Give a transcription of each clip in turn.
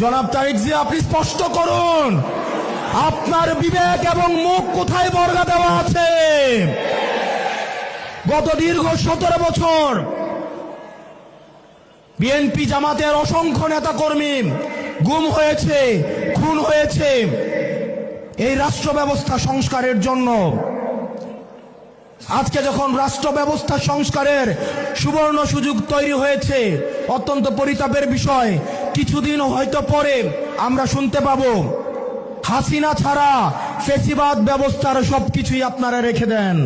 জনাব তারেক জিয়া, আপনি স্পষ্ট করুন আপনার বিবেক এবং মুখ কোথায় বর্গা দেওয়া আছে? গত দীর্ঘ 17 বছর বিএনপি জামাতের অসংখ্য নেতা কর্মী গুম হয়েছে, খুন হয়েছে এই রাষ্ট্র ব্যবস্থা সংস্কারের জন্য। আজকে যখন রাষ্ট্র ব্যবস্থা সংস্কারের সুবর্ণ সুযোগ তৈরি হয়েছে, অত্যন্ত পরিতাপের বিষয়, কিছুদিন হয়তো পরে আমরা শুনতে পাবো হাসিনা ছাড়া ফ্যাসিবাদ ব্যবস্থার সবকিছুই আপনারা রেখে দেন।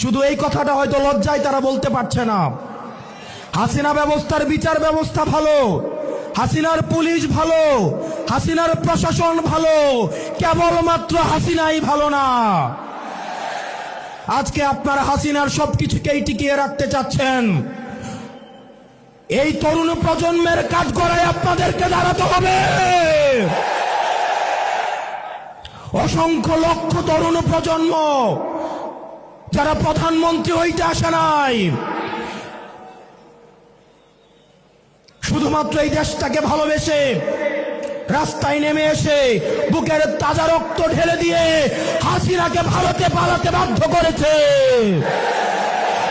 শুধু এই কথাটা হয়তো লজ্জায় তারা বলতে পারছে না। হাসিনা ব্যবস্থার বিচার ব্যবস্থা ভালো, হাসিনার পুলিশ ভালো, হাসিনার প্রশাসন ভালো, কেবলমাত্র হাসিনাই ভালো না। আজকে আপনারা হাসিনার সবকিছুকেই টিকিয়ে রাখতে চাচ্ছেন। এই তরুণ প্রজন্মের কাঠগড়ায় আপনাদেরকে দাঁড়াতে হবে। অসংখ্য লক্ষ তরুণ প্রজন্ম যারা প্রধানমন্ত্রী হইতে আসে নাই, শুধুমাত্র এই দেশটাকে ভালোবেসে রাস্তায় নেমে এসে বুকের তাজা রক্ত ঢেলে দিয়ে হাসিনাকে ভারতে পালাতে বাধ্য করেছে।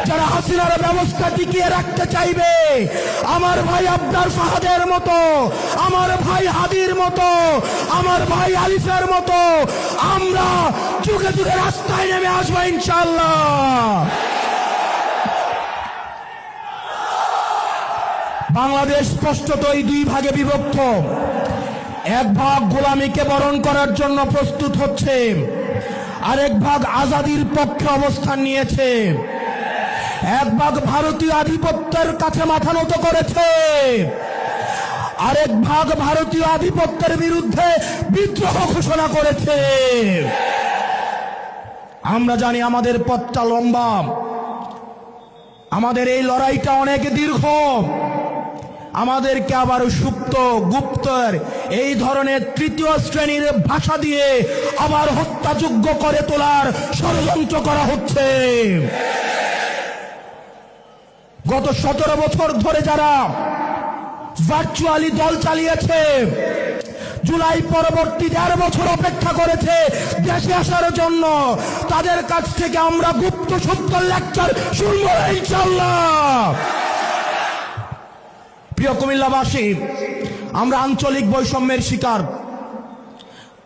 যারা হাসিনার ব্যবস্থা টিকিয়ে রাখতে চাইবে, আমার ভাই আব্দার ফাহাদের মতো, আমার ভাই হাদির মতো, আমার ভাই আলিফের মতো আমরা যুগে যুগে রাস্তায় নেমে আসবো ইনশাআল্লাহ। বাংলাদেশ স্পষ্টতই দুই ভাগে বিভক্ত। এক ভাগ গোলামীকে বরণ করার জন্য প্রস্তুত হচ্ছে, আরেক ভাগ আজাদির পক্ষে অবস্থান নিয়েছে। এক ভাগ ভারতীয় আধিপত্যের কাছে মাথা নত করেছে, আরেক ভাগ ভারতীয় আধিপত্যের বিরুদ্ধে বিদ্রোহ ঘোষণা করেছে। আমরা জানি আমাদের পথটা লম্বা, আমাদের এই লড়াইটা অনেক দীর্ঘ। আমাদেরকে আবার সুপ্ত গুপ্তর এই ধরনের তৃতীয় শ্রেণীর ভাষা দিয়ে আবার হত্যাযোগ্য করে তোলার ষড়যন্ত্র করা হচ্ছে। গত 17 বছর ধরে যারা ভার্চুয়ালি দল চালিয়েছে, জুলাই পরবর্তী 1.5 বছর অপেক্ষা করেছে দেশে আসার জন্য, তাদের কাছ থেকে আমরা গুপ্ত সত্য লেকচার শুনবো ইনশাআল্লাহ। প্রিয় কুমিল্লাবাসী, আমরা আঞ্চলিক বৈষম্যের শিকার।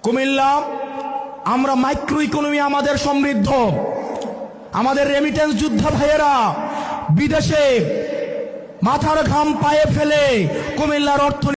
কুমিল্লা, আমরা মাইক্রো ইকোনমি আমাদের সমৃদ্ধ। আমাদের রেমিটেন্স যোদ্ধা ভাইয়েরা বিদেশে মাথার ঘাম পায়ে ফেলে কুমিল্লার অর্থনীতি